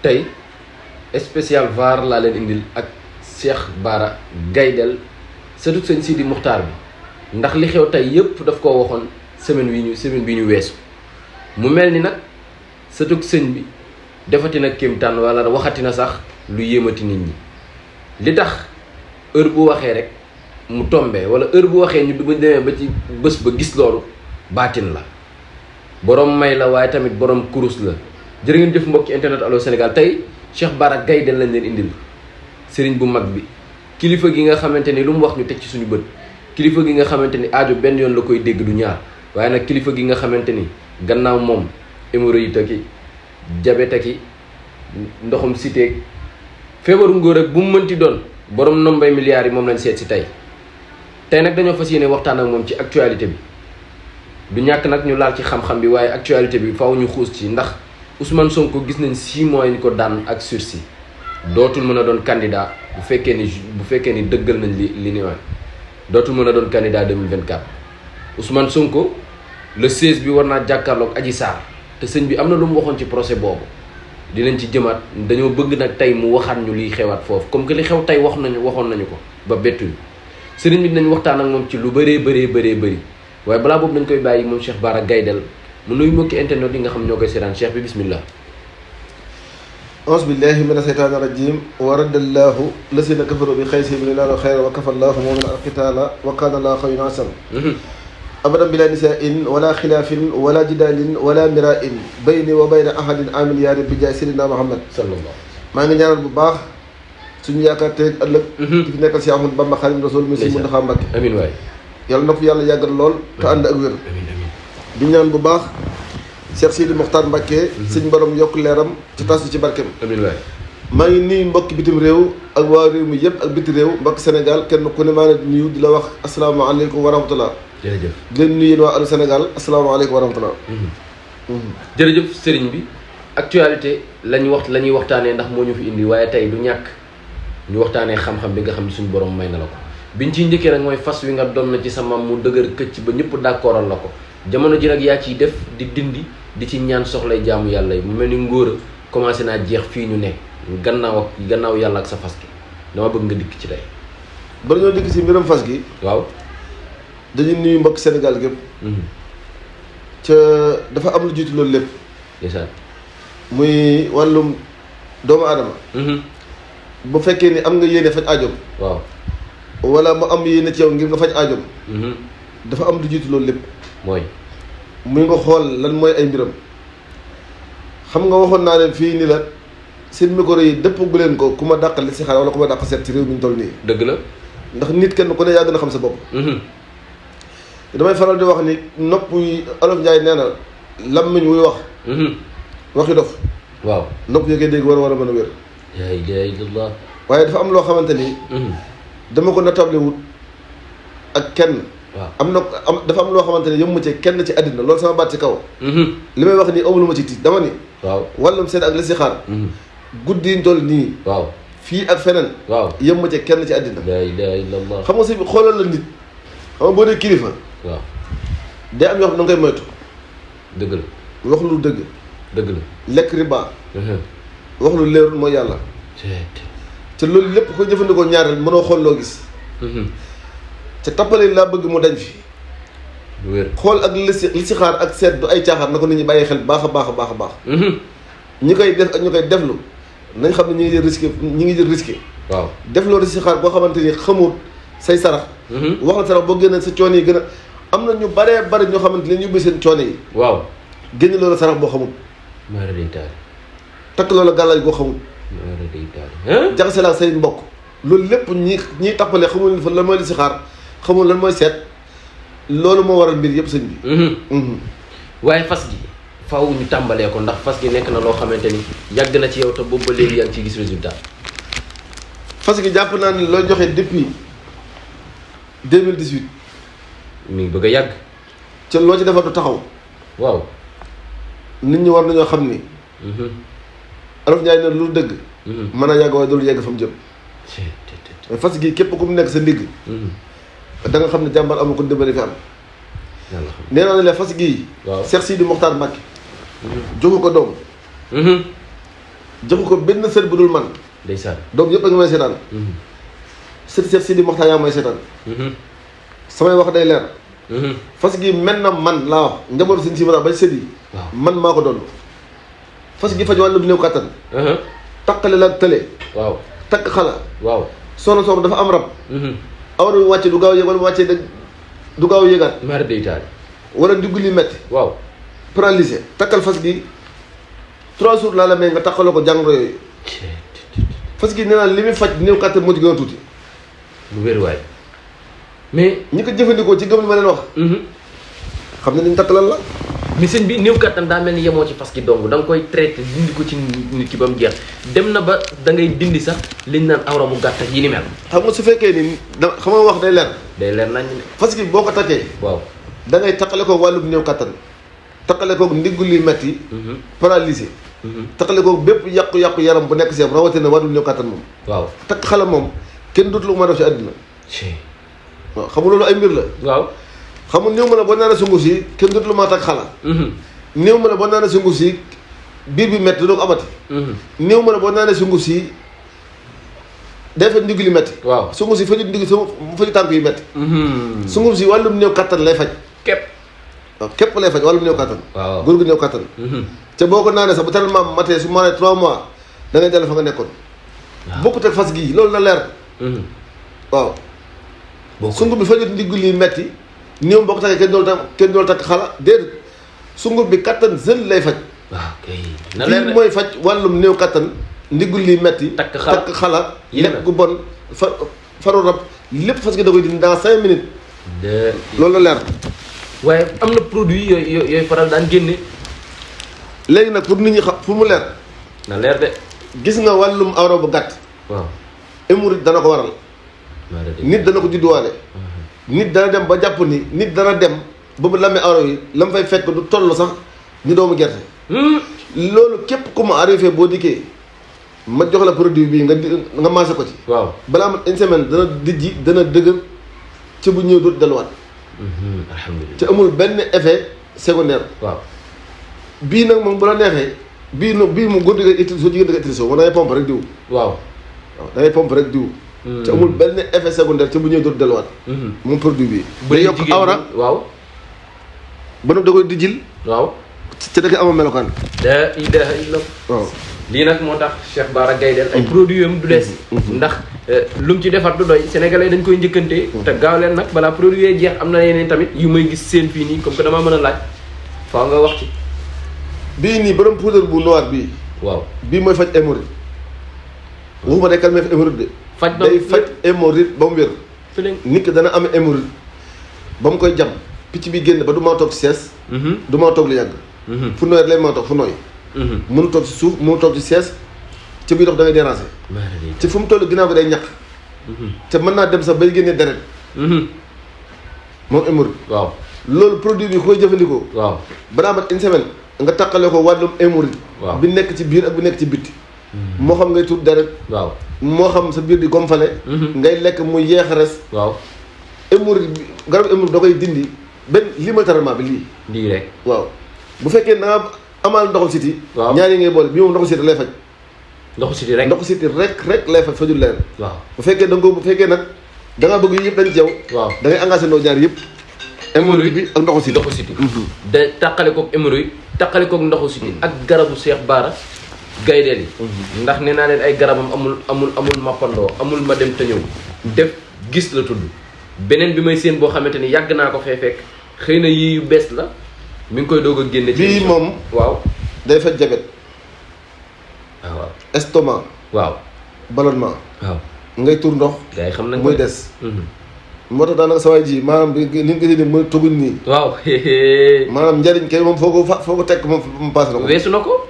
tey spécial VAR laa leen indil ak Cheikh Bara Gaydel sëtu sëñ Sidi Muxtaar bi ndax li xew tey yëpp daf koo waxoon semaine bi ñu weesu mu mel ni nag sëtu sëñ bi defati na kéemtaan wala waxati na sax lu yéemati nit ñi li tax heure bu waxee rek mu tombé wala heure bu waxee ñu bu demee ba ci bés ba gis loolu baatin la borom may la waaye tamit borom kurus la. jërë ngeen jëf mbokki internet Allô Sénégal tey Cheikh Bara Gaydel lañ leen indil sëriñ bu mag bi kilifa gi nga xamante ni lu mu wax ñu teg ci suñu bët kilifa gi nga xamante ni aajo benn yoon la koy dégg du ñaar waaye nag kilifa gi nga xamante ni gannaaw moom hémorroïde ki diabète ki ndoxum cité feebaru ngóor ak bu mu mënti doon borom nombay milliards yi moom lañ seet si tey nag dañoo fas yéene waxtaan ak moom ci actualité bi du ñàkk nag ñu laal ci xam-xam bi waaye actualité bi faaw ñu xuus ci ndax Ousmane Sonko gis nañ 6 mois ñu ko daan ak sursis dootul mën a doon candidat bu fekkee ni dëggal nañ li ni wax dootul mën a doon candidat 2024 Ousmane Sonko le 16 bi war naa jàkkaarloog Adji Sarr te sëñ bi am na lu mu waxoon ci procès boobu dinañ ci jëmaat dañoo bëgg nag tey mu waxaat ñu liy xewaat foofu comme que li xew tey waxoon nañu ko ba bettuñu sëriñ bi dinañ waxtaan ak moom ci lu bëree bëri waaye balaa boobu dañ koy bàyyi moom Cheikh Bara Gaydel mu nuyu mbokki internet yi nga xam ñoo koy seetaan cheikh bi bismillah auzu billahi mina seytaani rajim wa raddallahu lasina kafaru bi xaysihim lillahi xayra wa kafallahu moom alqitaala wa kaana laa xayyun hasan abadan bila nisain wala xilaafin wala jidaalin wala mirain bayni wa bayna ahadin amin yaa rabbi jaay sidina Muhammad sallallahu maa ngi ñaanal bu baax suñu yaakaar tey ëllëg di fi nekkal si Ahmadu Bamba Xaadimu Rasuul mi si Muntaxa Mbàkke amiin waay yàlla na ko yàlla yàggal lool te ànd ak wér di ñaan bu baax Cheikh Sidi Mokhtar Mbacké suñ borom yokk leeram ci tas ci barkeem amiin waay maa ngi nuyu mbokki bitim réew ak waa réew mi yëpp ak biti réew mbokki Sénégal kenn ku ne maa ngi nuyu di la wax asalaamaaleykum wa rahmatullah jërëjëf di leen nuyu yéen waa Allô Sénégal asalaamaaleykum wa rahmatullah jërëjëf sëriñ bi actualité la ñuy waxtaanee ndax moo ñu fi indi waaye tey du ñàkk ñu waxtaanee xam-xam bi nga xam ne suñu borom may na la ko biñ ciy njëkkee rek mooy fas wi nga doon na ci sa maam mu dëgër këcc ba ñëpp d'accordal la ko jamono ji nag yaa ciy def di dindi di ci ñaan soxlay jaamu yàlla yi mu mel ni ngóor a commencé naa jeex fii ñu ne gannaaw yàlla ak sa fas gi dama bëgg nga dikk ci tey bala ñoo dikk ci mbiram fas gi waaw dañuy nuyu mbokk Sénégal gépp ca dafa am lu jiitu loolu lépp ndeysaan muy wàllum doomu aadama bu fekkee ni am nga yéene faj aajoom waaw wala mu am yéene ci yow ngir nga faj aajoom dafa am lu jiitu loolu lépp mooy muy nga xool lan mooy ay mbiram xam nga waxoon naa leen fii ni la seen micro yi dëpp gu leen ko ku ma dàq li si xaar wala ku ma dàq seet ci réew mi ñu toll nii dëgg la ndax nit kenn ku ne yaa gën a xam sa bopp damay faral di wax ni nopp yi Olof Njaay nee na làmmiñ wuy wax waxi dof waaw nopp yi koy dégg war a mën a wér laa ilaaha illallaah waaye dafa am loo xamante ni dama ko natable wut ak kenn waaw dafa am loo xamante ni yëmmu ci kenn ci àddina loolu sama baat ci kaw li may wax nii amul ma ci tiit dama ni waaw wàllum seet ak li si xaar guddi yi toll nii waaw fii ak feneen waaw yëmmu ci kenn ci àddina laa ilaaha illallaah xam nga si xoolal la nit xam nga boo dee kilifa waaw day am yoo xam ne da nga koy moytu dëgg la wax lu dëgg dëgg la lekk riba wax lu leerul mooy yàlla te loolu lépp ko jëfandikoo ñaareel mënoo xool loo gis te tappale laa bëgg mu dañ fi xool ak li si xaar ak seet du ay caaxaar na ko nit ñi bàyyi xel baax a baax a baax a baax ñi koy def ak ñu koy deflu nañ xam ne ñi ngi jël risque waaw defloo li si xaar boo xamante ni xamut say sarax wax na sarax boo génnee sa coono yi gën a am na ñu baree bari ñoo xamante ne ñu yóbbee seen coono yi waaw génn loola sarax boo xamut maara day taal takk loola gàllaaj boo xamut maara day taal jaxase la ak say mbokk loolu lépp ñiy tappale xamul fa lan mooy li si xaar xamul lan mooy seet loolu moo waral mbir yëpp sëñ bi waaye fas gi faaw ñu tàmbalee ko ndax fas gi nekk na loo xamante ni yàgg na ci yow te boobu ba léegi yaa ngi ciy gis résultat fas gi jàpp naa ne loo joxe depuis 2018 mi ngi bëgg a yàgg ca loo ci defar du taxaw waaw nit ñi war nañoo xam ni Olof Njaay ne lu dëgg mën a yàgg waaye dul yegg fa mu jëm mais fas gi képp ku mu nekk sa ndigg da nga xam ne jàmbar amul ko dimbali fi am nee naa ne la fas gii waaw Cheikh Sidi Mokhtar Mbacké jógu ko doom joxu ko benn sët bu dul man. ndeysaan. doom yëpp a ngi may seetaan. sët Cheikh Sidi Mokhtar yaa may seetaan. samay wax day leer. fas gi mel na man laa wax njabootu sëñ si ma ba sët yi. man maa ko doon. fas gi faj wàllu néew kattan. takkale la ak tële. waaw takk xala. waaw soxna soxna dafa am rab. awra bi wàcce du gaaw yëg wala bu wàccee du gaaw yëgaat. mara day taal. wala ndigg li metti. waaw paralysé takkal fas gi 3 jours laa la may nga takkaloo ko jàngoro yooyu. fas gi nee naa li muy faj néew kattan moo ci gën a tuuti. lu wér waay mais. ñi ko jëfandikoo ci gëm li ma leen wax. xam ne ni ñu takk lan la. mais sëñ bi néew kattan daa mel ni yemoo ci fas gi dong da nga koy traité dindi ko ci nit ki ba mu jeex dem na ba da ngay dindi sax liñ naan awra bu gàtt ak yi ni mel. xam nga su fekkee ni da xam nga wax day leer. day leer nañ ne. fas gi boo ko takkee. waaw da ngay takkale ko wàllum néew kattan. takkale ko ndiggu li metti. paralysé. takkale ko bépp yàqu-yàqu yaram bu nekk si yow rawatina wàllum néew kattan moom. waaw takk xala moom kenn dootul ma def ci àddina. waaw xam nga loolu ay mbir la. waaw. xam nga néew ma la boo naan sunguf si kenn dootul ma takk xala. néew ma la boo naan sunguf si biir bi métti doo ko amati. néew ma la boo naan sunguf si day fa ndigg li métti. waaw sunguf si faju ndigg faju tànk yu métti. sunguf si wàllum néew kattan lay faj. képp. waaw képp lay faj wàllum néew kattan. waaw góor gu néew kattan. te boo ko naanee sax bu tellement matee su ma nee 3 mois da ngay dellu fa nga nekkoon. waaw bokkut ak fas gii loolu na leer. waaw. sunguf bi fajut ndigg li métti. néew boo ko takkee kenn dool takk xala déedéet sunguf bi kattan jeune lay faj. waaw kay na leer bii mooy faj wàllum néew kattan ndiggul li metti takk xala lekk gu bon faru rab lépp fas gi da koy dindi dans 5 minutes. loolu la leer. waaye am na produit yooyu faral daan génne. léegi nag pour nit ñi xam pour mu leer. na leer de. gis nga wàllum awra bu gàtt. waaw hémorroïde dana ko waral. nit dana ko judduwaale. nit dana dem ba jàpp ni nit dana dem ba mu lamee awra yi la mu fay fekk du toll sax ni doomu gerte. loolu képp ku ma arrivé boo dikkee ma jox la produit bii nga maase ko ci. waaw balaa mat une semaine dana dijji dana dëgër ci bu ñëw dootu delluwaat. alhamdulilah ci amul benn effet secondaire. waaw bii nag moom bu la neexee bii mu góor di nga utilisé soo jigéen di nga utilisé moom da ngay pompe rek diw. waaw da ngay pompe rek diw. ci amul benn effet secondaire ci bu ñëw dootu delluwaat. moom produit bii. day yokk awra waaw. ba noppi da koy dijjil. waaw. ci da koy amal melokaan. la ilaha illa. waaw lii nag moo tax Cheikh Bara Gaydel ay produits am du des. ndax lu mu ci defar du doy sénégalais dañ koy njëkkante. te gaaw leen nag balaa produit yee jeex am na yeneen tamit yu may gis seen fii nii comme que damaa mën a laaj faaw nga wax ci. bii nii borom poudre bu noir bii. waaw bii mooy faj hémorroïde. waxuma day calmer hémorroïde de. day faj hémorroïde ba mu wér. nit ki dana am hémorroïde ba mu koy jam picc bi génn ba du maa toog ci sees. du maa toog lu yàgg. fu nooy rek lay maa toog fu nooy. mënu toog ci suuf mënu toog ci sees ci biy dox da ngay déranger. ci fu mu toll ginnaaw bi day ñaq. te mën naa dem sax bay génnee deret. moom hémorroïde. waaw loolu produit bi ku koy jëfandikoo. waaw balaa mat une semaine nga taqale ko wàllum hémorroïde. waaw bi nekk ci biir ak bi nekk ci bitti. moo xam ngay tuur deret. waaw moo xam sa biir di gomfale. ngay lekk muy yeex a res. waaw hémorroïde bi garabu hémorroïde da koy dindi benn limitalement bi lii. lii rek. waaw bu fekkee da nga amaal ndoxu siti. waaw ñaar yi ngay boole bii moom ndoxu siti lay faj. ndoxu siti rek. ndoxu siti rek lay faj fajul leen. waaw bu fekkee da nga ko bu fekkee nag da ngaa bëgg yëpp dañ ci yow. waaw da ngay engagé ndoo ñaar yëpp. hémorroïde bi ak ndoxu siti. ndoxu siti. da tàqale koog hémorroïde tàqale koog ndoxu siti ak garabu Cheikh Bara Gaydel yi. ndax nee naa leen ay garabam amul mappandoo amul ma dem te ñëw. def gis la tudd. beneen bi may seen boo xamante ni yàgg naa ko fee fekk xëy na yii yu bees la mi ngi koy doog a génne. ci bii moom waaw. day faj jabet. waaw estomac. waaw ballonnement. waaw ngay tur ndox. gars yi xam nañ muy des. moo tax daanaka sa waay ji maanaam bi ni nga gisee nii mooy tuguñ nii. waaw. maanaam njariñ kay moom foo ko tekk moom mu paase na ko. weesu na ko.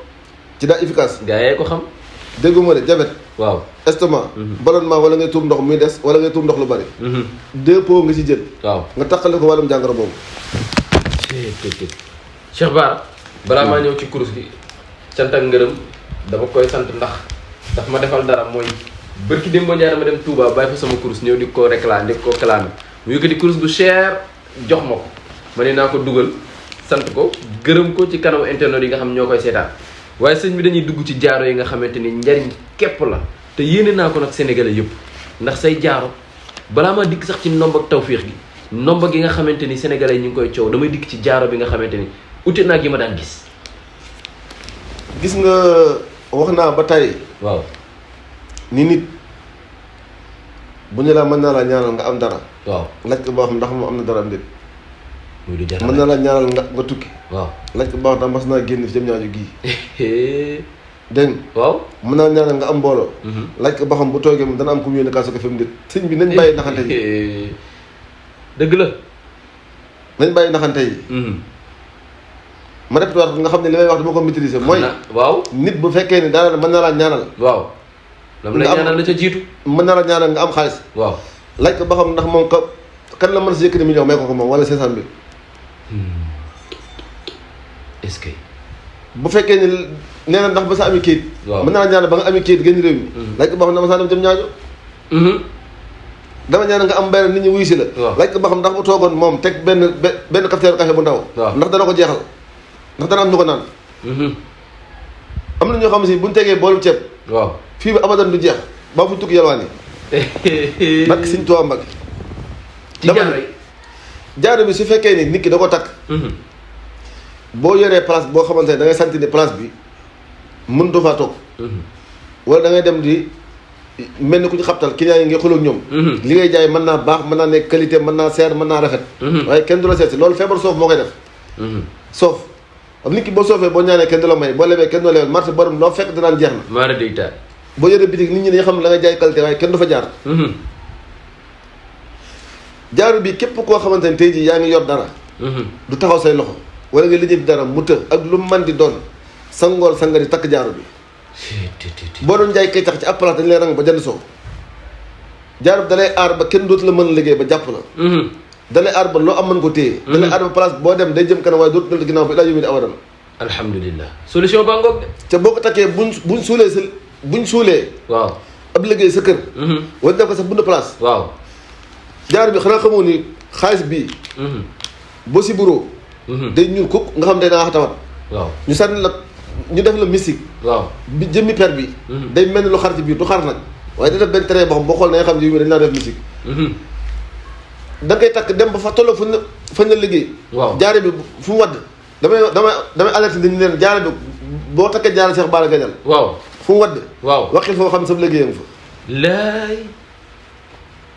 ci daa efficace. gars yee ko xam. déggu ma de jabet. waaw estomac. ballonnement wala ngay tur ndox muy des wala ngay tur ndox lu bari. 2 pots nga ci jël. waaw nga taqale ko wàllum jàngoro boobu. Cheikh Bara balaa maa ñëw ci kurus gi sant ak ngërëm dama koy sant ndax daf ma defal dara mooy bërki démb Ndiaye dama dem Touba bàyyi fa sama kurus ñëw di ko réclamer di ko clamer mu yëkkati kurus bu cher jox ma ne naa ko dugal sant ko gërëm ko ci kanamu internet yi nga xam ñoo koy seetaan waaye sëñ bi dañuy dugg ci jaaro yi nga xamante ni njariñ képp la te yéene naa ko nag sénégalais yëpp ndax say jaaro balaa ma dikk sax ci ndomb ak tawféex gi ndomb gi nga xamante ni sénégalais yi ñu ngi koy coow damay dikk ci jaaro bi nga xamante ni ute naa gi ma daan gis. gis nga wax naa ba tey. waaw ni nit bu ñu la mën naa la ñaanal nga am dara. waaw laaj ko boo xam ndax moom am na dara am déet. muy du jar mën naa la ñaanal nga tukki. waaw laaj ko boo xam ndax mas naa génn fi jëm ñaaju gii. dégg nga. waaw mën naa ñaanal nga am mbooloo. laaj ko boo xam bu toogee moom dana am ku mu yónnee kaas ko fi mu déet. sëñ bi nañ bàyyi naxante yi. dëgg la. nañ bàyyi naxante yi. ma répété waat nga xam ne li may wax dama ko maîtriser mooy. waaw nit bu fekkee ni daanaka mën naa la ñaanal. waaw. dama lay ñaanal la ca jiitu. mën naa la ñaanal nga am xaalis. waaw laaj ko ba xam ndax moom kan la mën si yëkkati million may ko moom wala 500 000. est-ce que. bu fekkee ni nee na ndax ba sa ami kayit. waaw mën naa la ñaanal ba nga ami kayit gën réew mi. laaj ko ba xam dama saa dem jëm ñaajo. dama ñaanal nga am benn nit ñi wuyu si la. laaj ko ba xam ndax bu toogoon moom teg benn cafetière café bu ndaw. ndax dana ko jeexal ndax dana am ñu ko naan. am na ñoo xam si buñ tegee boolu ceeb. waaw fii ba abadan du jeex ba fu tukki yalwaan yi. nag Sëñ Tuubaa Mbàkke. ci jaaro yi jaaro bi su fekkee ni nit ki da ko takk. boo yoree place boo xamante ne da ngay sant ni place bi mënutoo faa toog. wala da ngay dem di mel ni ku ñu xabtal client yi ngay xuloo ak ñoom. li ngay jaay mën naa baax mën naa nekk qualité mën naa seer mën naa rafet. waaye kenn du la seet si loolu feebar soof moo koy def. soof am nit ki boo soofee boo ñaanee kenn du la may boo lebee kenn du la lebal marché borom loo fekk danaan jeex na. maa day taal. boo yoree bitig nit ñi dañuy xam ne da ngay jaay qualité waaye kenn du fa jaar. jaaru bi képp koo xamante ne tey jii yaa ngi yor dara. du taxaw say loxo wala nga lijjanti dara mu të ak lu man di doon sangoor sanga di takk jaaru bi. boo doon jaay kay tax ci ab place dañu lay rang ba jënd soow. jaaru bi da lay aar ba kenn dootu la mën a liggéey ba jàpp la. da lay aar ba loo am mën ko téye. da lay aar ba place boo dem day jëm kanam waaye dootu dellu ginnaaw ba ilaa yawmi abadan. alhamdulilah solution baa ngoog de. te boo ko takkee buñ suulee. waaw ab liggéey sa kër. wala def ko sax bundu place. waaw jaaru bi xanaa xamoo ni xaalis bii. boo si buroo. day ñuul kuk nga xam day naa tawat. waaw ñu sànni la ñu def la mystique. waaw bi jëmmi per bi. day mel ni lu xar ci biir du xar nag. waaye da def benn trait boo xam boo xool na nga xam ne yow dañ naa def mystique. da ngay takk dem ba fa tolloo fañ la liggéey. waaw jaare bi fu mu wadd damay alerte dañu leen jaare bi boo takkee jaare Cheikh Bara Gagnal. waaw fu mu wadd. waaw waxil foo xam ne sam liggéeyam fa. laay.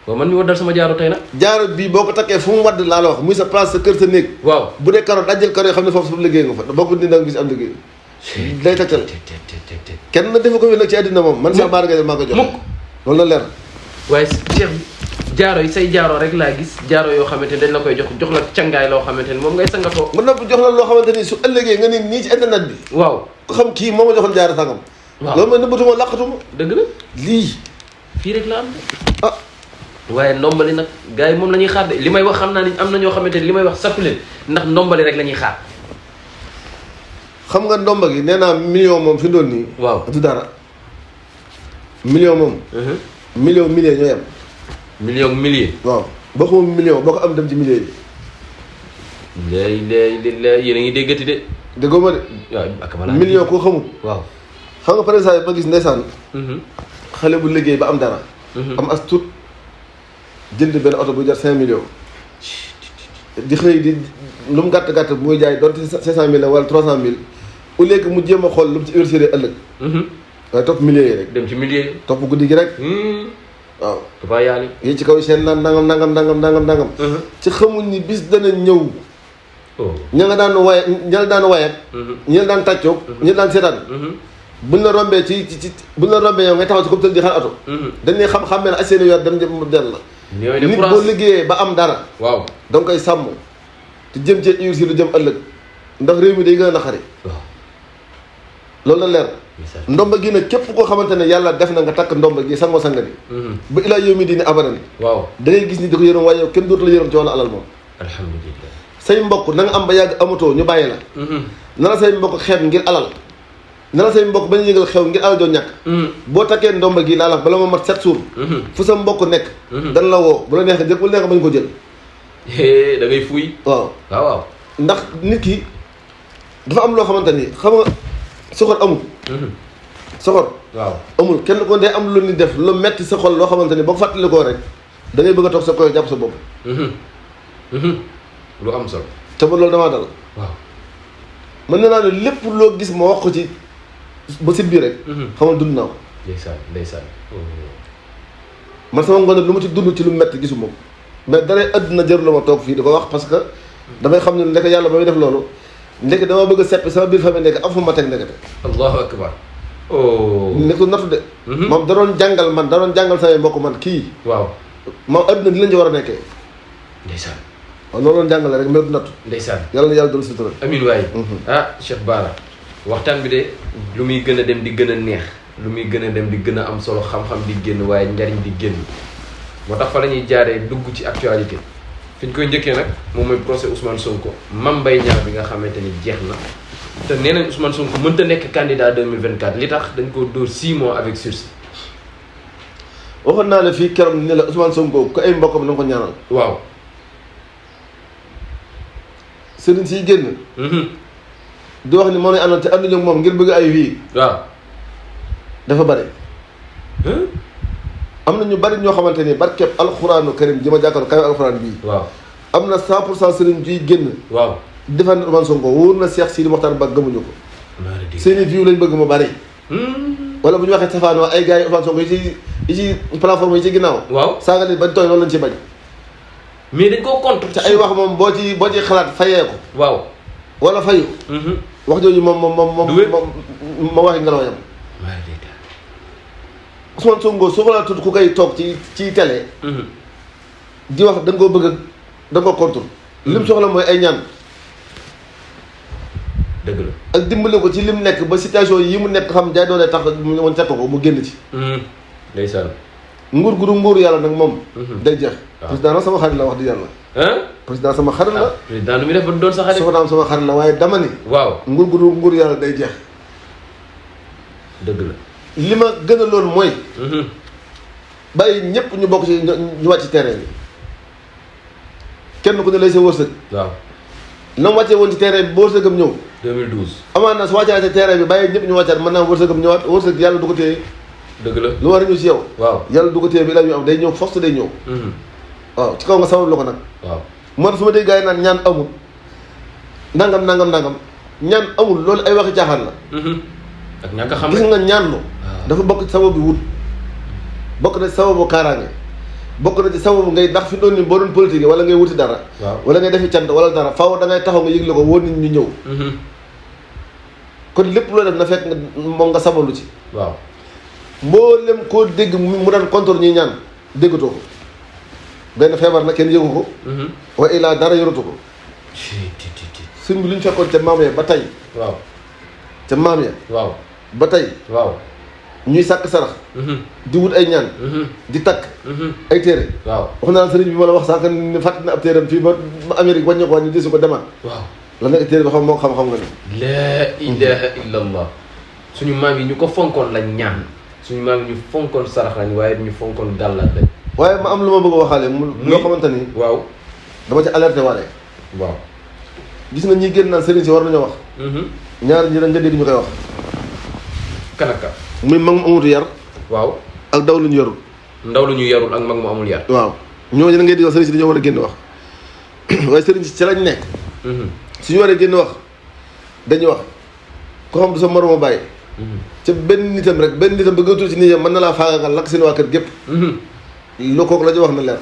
waaw man mi waddal sama jaaro tey nag. jaaro bii boo ko takkee fu mu wadd laa la wax muy sa place sa kër sa néeg. waaw bu dee karo dajjal karo yoo xam ne foofu sa liggéey nga fa boo ko dindi nga gis am liggéey. day tegtal kenn defu ko fi nag ci àddina moom man Cheikh Bara Gagnal maa ko jox. mukk loolu la leer. waaye Cheikh jaaro yi say jaaro rek laa gis jaaro yoo xamante ni dañ la koy jox la cangaay loo xamante ni moom ngay sangatoo. mën na jox la loo xamante ni su ëllëgee nga ni nii ci internet bi. waaw ko xam kii moo ma joxoon jaaro sàngam. waaw loolu mooy nëbbatuma laqatuma. dëgg la lii. fii rek la am ah. waaye ndombali nag gars yi moom la ñuy xaar de li may wax xam naa ni am na ñoo xamante ni li may wax sappi leen ndax ndombali rek la ñuy xaar. xam nga ndomba gi nee naa million moom fi doon nii. waaw du dara. million moom. million ñoo yem. million millier. waaw boo ko moom million boo ko am dem ci milliers yi. léegi yéen a ngi déggati de. déggoo ma de. waaw ak ma million koo xamul. waaw xam nga par exemple ba gis ndeysaan. xale bu liggéey ba am dara. am as tuut jënd benn oto bu jar 5 millions. di xëy di lu mu gàtt gàtt muy jaay doonte 500 000 la wala 300 000 au lieu que mu jéem a xool lu mu ci investir ëllëg. waaye topp milliers yi rek. dem ci milliers yi. topp guddi gi rek. waaw. dafa yaali. yi ci kaw seen naan nangam. ci xamul ni bis dana ñëw. ña nga daan waye ña la daan wayat. ñi la daan tàccoog. ñi la daan seetaan. buñ la rombee ci buñ la rombee yow ngay taxaw ci comme tël di xaar oto. dañ ne xam ne ak seen weer dem mu del la. nit boo liggéeyee ba am dara. waaw da nga koy sàmm. te jëm cee ursi lu jëm ëllëg. ndax réew mi day gën a naqari. waaw loolu la leer. ndomba gi nag képp koo xamante ne yàlla def na nga takk ndomba gi sangoo sanga bi. ba ilaa yow mi diine abadan. waaw da ngay gis ni di ko yërëm waaye yow kenn dootu la yërëm ci wàllu alal moom. alhamdulilah. say mbokk na nga am ba yàgg amatoo ñu bàyyi la. na la say mbokk xeeb ngir alal. na la say mbokk bañ a yëngal xew ngir alal doo ñàkk. boo takkee ndomba gi laa la bala ma mat 7 jours. fu sa mbokk nekk. dan la woo bu la neexee jël bu la neexee bañ ko jël. da ngay fuuy. waaw waaw. ndax nit ki dafa am loo xamante ni xam nga soxor amul. soxor. waaw amul kenn ko day am lu ni def lu metti sa xol loo xamante ni boo ko fàttalikoo rek da ngay bëgg a toog sa koy jàpp sa bopp. lu am solo. te ba loolu damaa dal. waaw. mën na naa ne lépp loo gis ma wax ko ci ba sit bii rek. xamal dund naa ko. ndeysaan ndeysaan. man sama ngoone lu ma ci dund ci lu metti gisu moom mais dara àdduna jarul la ma toog fii di ko wax parce que damay xam ne ndeke yàlla ba muy def loolu ndeke dama bëgg a seppi sama biir famille ndeke am fu ma teg ndekete. allahu akbar. nekkul nattu de. moom da doon jàngal man da doon jàngal samay mbokk man kii. waaw. moom àdduna ni lañ ci war a nekkee. ndeysaan. waaw loolu doon jàngale rek mais du nattu. ndeysaan. yàlla na yàlla doon sutura. amiin waay. Cheikh Bara waxtaan bi de lu muy gën a dem di gën a neex lu muy gën a dem di gën a am solo xam-xam di génn waaye njariñ di génn moo tax fa la ñuy jaaree dugg ci actualité fi ñu koy njëkkee nag moom mooy procès Ousmane Sonko Mame Mbaye Niang bi nga xamante ni jeex na te nee nañ Ousmane Sonko mënta nekk candidat 2024 li tax dañ ko dóor 6 mois avec sursis. waxoon naa la fii keroog ne la Ousmane Sonko ko ay mbokkam na nga ko ñaanal. waaw. sëriñ siy génn. di wax ni moo lay àndal te ànduñu ak moom ngir bëgg ay wii. waaw. dafa bari. am na ñu bari ñoo xamante ni barkeeb alxuraanu karim ji ma jàkkaarloo kawe alxuraan bii. waaw. am na 100% sëriñ juy génn. waaw. défendre Ousmane Sonko wóor na Cheikh Sidi Mokhtar Ba gëmuñu ko. seeni view lañ bëgg mu bari. wala bu ñu waxee safaanoo ay gars yi Ousmane Sonko yi ci plateforme yi ci ginnaaw. waaw saaga nit bañ tooy loolu lañ ci bañ. mais dañ koo contre. te ay wax moom boo ci xalaat fayee ko. waaw. wala fayu. wax jooju moom ma waxi ngelaw yam. Ousmane Sonko su ma la tudd ku koy toog ci télé. di wax da nga koo bëgg da nga ko contre. lim soxla mooy ay ñaan. dëgg la. ak dimbale ko ci lim nekk ba situation yi mu nekk xam jaay doole tax mu woon fekk ko mu génn ci. ndeysaan. nguur gu du nguur yàlla nag moom. day jeex. waaw président nag sama xarit la wax di yàlla. président sama xarit la. président lu muy def ba doon sa xarit. soxnaam sama xarit la waaye dama ni. waaw nguur gu du nguur yàlla day jeex. dëgg la. li ma gën a loolu mooy. bàyyi ñëpp ñu bokk ci ñu wàcc ci terrain bi. kenn ku ne lay sa wërsëg. waaw. na mu wàccee woon ci terrain bi ba wërsëgam ñëw. 2012. amaan na su wàccee ci terrain bi bàyyi ñëpp ñu wàccaat mën naa wërsëgam ñëwaat wërsëg yàlla du ko téye. dëgg la. lu war a ñëw ci yow. waaw yàlla du ko téye bi la ñu am day ñëw force day ñëw. waaw ci kaw nga sabab la ko nag. waaw man su ma dégg gars yi naan ñaan amul nangam ñaan amul loolu ay waxi caaxaan la. ak ñàkk a xam gis nga ñaanlu. dafa bokk ci sababu wut. bokk na ci sababu kaaraange. bokk na ci sababu ngay ndax fi doon ni boo doon politique wala ngay wuti dara. wala ngay defi cant wala dara faaw da ngay taxaw nga yëgle ko woo nit ñu ñëw. kon lépp loo def na fekk nga moom nga sabalu ci. waaw mboolem koo dégg mu daan contre ñuy ñaan déggatoo ko benn feebar na kenn yëgu ko. wa illaa dara yoratu ko. suñ bi lu ñu fekkoon ca maam ya ba tey. waaw ca maam ya. waaw ba tey. waaw ñuy sàkk sarax. di wut ay ñaan. di takk. ay téere. waaw wax naa sëriñ bi ma la wax sànq ne fàttali na ab téeram fii ba Amérique wàññi ko wàññi desu ko demaat. waaw la nekk téere bi xam moo xam-xam nga ne. laa ilaha illallah suñu maam yi ñu ko fonkoon lañ ñaan suñu maam yi ñu fonkoon sarax lañ waaye ñu fonkoon gàllaat lañ. waaye ma am lu ma bëgg a waxaale mu loo xamante ni. waaw dama ci alerté waale. waaw gis nga ñi génn naan sëriñ si war nañoo wax. ñaar ñi nga dégg ñu koy wax. kanaka. muy mag mu amutu yar. waaw ak daw lu ñu yarul. ndaw lu ñu yarul ak mag mu amul yar. waaw ñooñu da ngay di wax sëriñ si dañoo war a génn wax waaye sëriñ si ci lañ nekk. suñu waree génn wax dañuy wax ko xam du sa morooma bàyyi. ca benn nitam rek benn nitam ba gënatul ci nitam mën na laa faagagal lakk seen waa kër gépp. loo kooku la ñu wax na leer.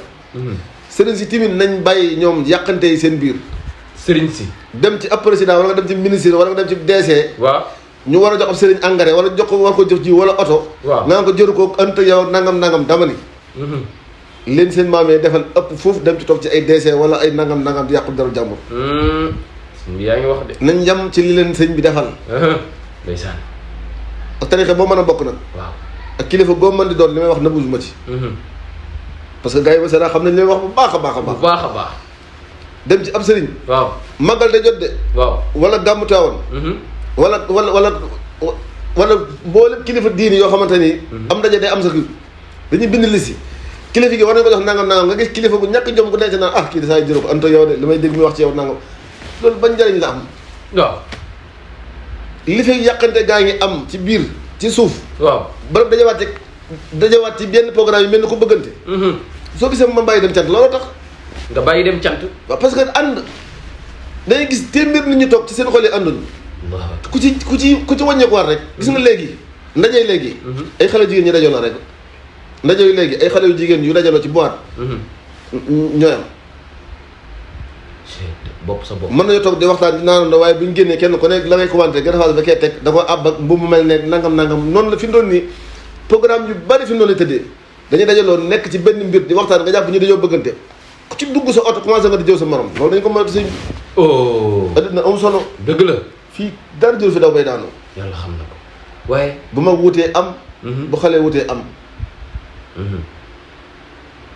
sëriñ si timit nañ bàyyi ñoom yàqante yi seen biir. sëriñ si. dem ci ab président wala nga dem ci ministre wala nga dem ci DC. waaw ñu war a jox ab sëriñ engrais wala jox ko war ko jox ji wala oto. waaw nga ko jëru ko ënt yow nangam dama ni. leen seen maam yi defal ëpp foofu dem ci toog ci ay DC wala ay nangam di yàqul dara jàmbur. yaa ngi wax de. nañ yam ci li leen sëñ bi defal. ndeysaan. ak tarixa boo mën a bokk nag. waaw ak kilifa goo mën di doon li may wax nëbbul ma ci. parce que gars yi ba seera xam nañ li may wax bu baax a baax a baax. bu baax a baax. dem ci ab sëriñ. waaw màggal day jot de. waaw wala gàmmu Tiwaawan. wala mboolem kilifa diini yoo xamante ni. am ndaje day am sa kii dañuy bind liste kilifa gi war nañ ko jox nangam nga gis kilifa gu ñàkk jom gu nekk naan kii de saa yu jëru ko anta yow de li may dégg muy wax ci yow nangam loolu ban njëriñ la am. waaw li fi yàqante gaa ngi am ci biir ci suuf. waaw ba dajawaat ci benn programme yi mel ni ko bëggante. soo gisee ma bàyyi dem cant looloo tax. nga bàyyi dem cant. waaw parce que ànd dañuy gis téeméer nit ñu toog ci seen xol yi ànduñu. ku ci wàññeeku war rek. gis nga léegi ndaje léegi. ay xale jigéen ñi dajaloo rek. ndaje yu léegi ay xale yu jigéen yu dajaloo ci boîte. ñooy am. bopp sa bopp mën nañu toog di waxtaan di naanandoo waaye bu ñu génnee kenn ku nekk la ngay commenté gën a faas ba kee teg da ko àbb ak mbubb mu mel ne nangam noonu la fi mu doon nii programme yu bari fi mu doon lay tëddee dañuy dajaloo nekk ci benn mbir di waxtaan nga jàpp ñu dañoo bëggante ku ci dugg sa oto commencé nga di jëw sa morom loolu dañu ko mën a sëñ addina am solo dëgg la fii dara jël fi daw bay daanu yàlla xam na ko waaye bu mag wutee am bu xale wutee am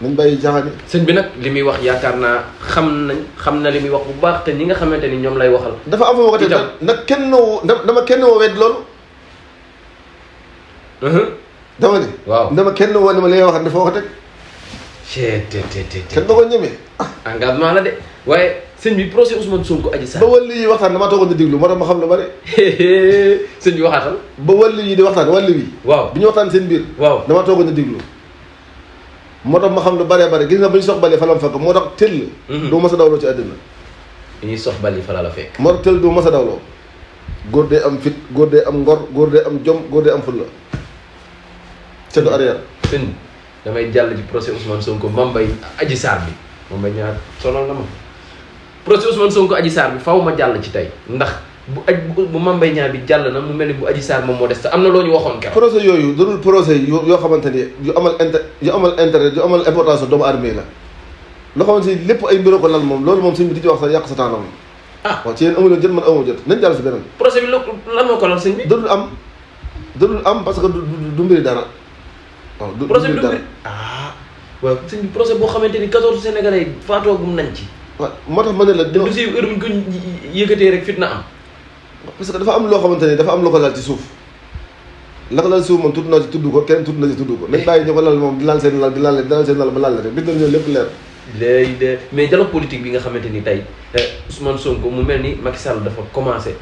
nañ bàyyi jaaxaani sëñ bi nag li muy wax yaakaar naa xam na li muy wax bu baax te ñi nga xamante ni ñoom lay waxal dafa am fa ma nag kenn dama kenn woo wedd loolu dama ni waaw dama kenn woo ne ma li ngay wax dafa wax teg kenn da ko ñemee engagement la de waaye sëñ bi procès Ousmane Sonko Adji Sarr ba wàllu yi waxtaan damaa toogoon di diglu moo tax ma xam lu bari sëñ bi waxaatal ba wàllu yi di waxtaan wàllu yi waaw bi ñu waxtaan seen biir waaw damaa toogoon di diglu moo tax ma xam lu bëree bëri gis nga bu ñu soxbalee fa la fekk moo tax tëll du mas a dawloo ci àddina ñuy soxbali fa la fekk moo tax tëll du mas a dawloo góor dee am fit góor dee am ngor góor dee am jom góor dee am fulla ca du arrière sëñ damay jàll ci procès Ousmane Sonko Mambay Adji Sarr bi Mambay ñaar sonal na ma procès Ousmane Sonko Adji Sarr bi faw ma jàll ci tey ndax bu Mambay ñaar bi jàll na mu mel ni bu Adji Sarr moom moo des te am na loo ñu waxoon keroog procès yooyu dadul procès yoo xamante ni yu amal intérêt yu amal importance doomu aadama yi la loo xamante ni lépp ay mbiroo ko lal moom loolu moom suñ bi di ci wax sax yàq sa temps la moom waaw ci yéen amuloon jot man amuma jot nañ jàll si beneen procès bi lan moo ko lal sëñ bi dadul am parce que du mbiri dara waaw du procès bi mbiri dara waaw sëñ bi procès boo xamante ni 14 sénégalais faatoogum nañ ci waaw moo tax ma ne la te dossier bi heure bu ñu ko yëkkatee rek fit na am parce que dafa am loo xamante ni dafa am lu ko lal ci suuf la ko lal suuf moom tudd naa ci tudd ko kenn tudd na ci tudd ko nañ bàyyi ñu ko lal moom di laal seen lal di laal seen lal ba laal la rek bis nañu lépp leer léegi de mais dialogue politique bi nga xamante ni tey Ousmane Sonko mu mel ni Macky Sall dafa commencé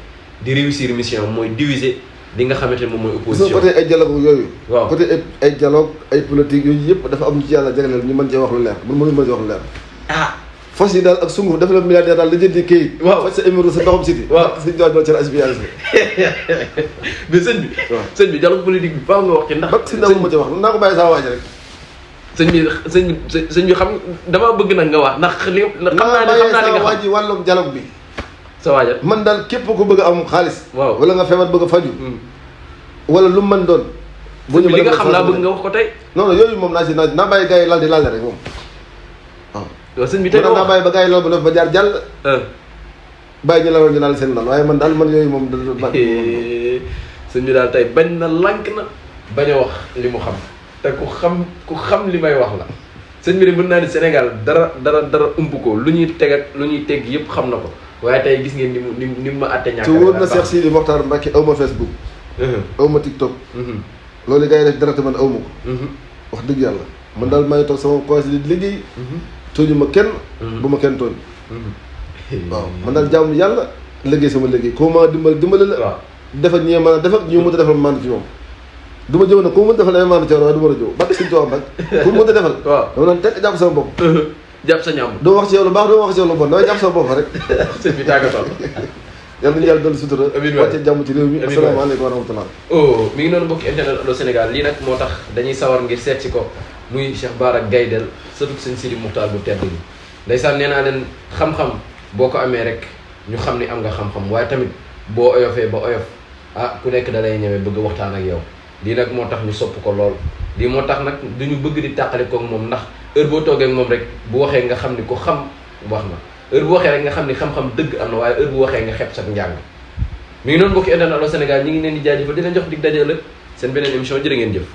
di réussir mission mooy diviser li nga xamante ni moom mooy opposition côté ay dialogue yooyu waaw côté ay dialogue ay politique yooyu yëpp dafa am ci yàlla jagleel ñu mën cee wax lu leer mënuñu mën cee wax lu leer fas yi daal ak sunguf dafa la milliardaire daal la jëndi kayit waaw faj sa émiro sa ndoxam siti waaw suñ doon doon seen aspiage mais sëñ bi dialogue politique bi faaw nga wax ci ndax si ndaw ma ci wax naa ko bàyyi saa waaj rek sëñ bi xam damaa bëgg nag nga wax ndax li xam naa li nga xam waa ji wàllum dialogue bi sa waajal man daal képp ko bëgg a am xaalis waaw wala nga feebar bëgg a faju wala lu mu mën doon bu ñu li nga xam laa bëgg nga wax ko tey non non yooyu moom naa bàyyi gars yi lal di laal rek moom waaw sëñ bi tey naa bàyyi ba gars yi loolu ba def ba jaar jàll bàyyi ñu laloon ñu laal seen lal waaye man daal man yooyu moom sëñ bi daal tey bañ na lànk na bañ a wax li mu xam te ku xam li may wax la sëñ bi de mën naa ni Sénégal dara ump ko lu ñuy teg ak lu ñuy teg yëpp xam na ko waaye tey gis ngeen ni mu ma àtte ñàkk te wóor na Cheikh Sidi Mokhtar Mbacké aw ma Facebook aw ma TikTok loolu gars yi def dara te man aw ma ko wax dëgg yàlla man daal maa ngi toog sama coin di liggéey tooñu ma kenn bu ma kenn tooñ waaw man daal jaamu yàlla liggéey sama liggéey koo ma dimbali la defal ñee mën a defal ñu mën a defal maanu ci moom du ma jëw nag ku mën defal damay maanu ci waaye du ma la jëw bakk suñu toom rek ku mën a defal dama naan tekk jàpp sama bopp jàpp sa ñaam doo wax ci yow lu baax doo wax ci yow lu bon damay jàpp sama bopp rek sëñ bi tàggatoo yàlla nañu yàlla dolli sutura wàcce jàmm ci réew mi asalaamaaleykum wa rahmatulah mi ngi noonu mbokki internet Allô Sénégal lii nag moo tax dañuy sawar ngir seet si ko muy Cheikh Bara Gaydel sëtub sëñ Sidi Muxtaar bu tedd bi ndeysaan nee naa leen xam-xam boo ko amee rek ñu xam ni am nga xam-xam waaye tamit boo oyofee ba oyof ku nekk da lay ñëwee bëgg waxtaan ak yow lii nag moo tax ñu sopp ko lool lii moo tax nag duñu bëgg di tàqale koog moom ndax heure boo toogee ak moom rek bu waxee nga xam ni ko xam wax na heure bu waxee rek nga xam ni xam-xam dëgg am na waaye heure bu waxee nga xeeb sax njàng mi ngi noonu mbokki internet Allô Sénégal ñi ngi leen di jaajëfal di leen jox dig daje ëllëg seen beneen émission jërë ngeen jëf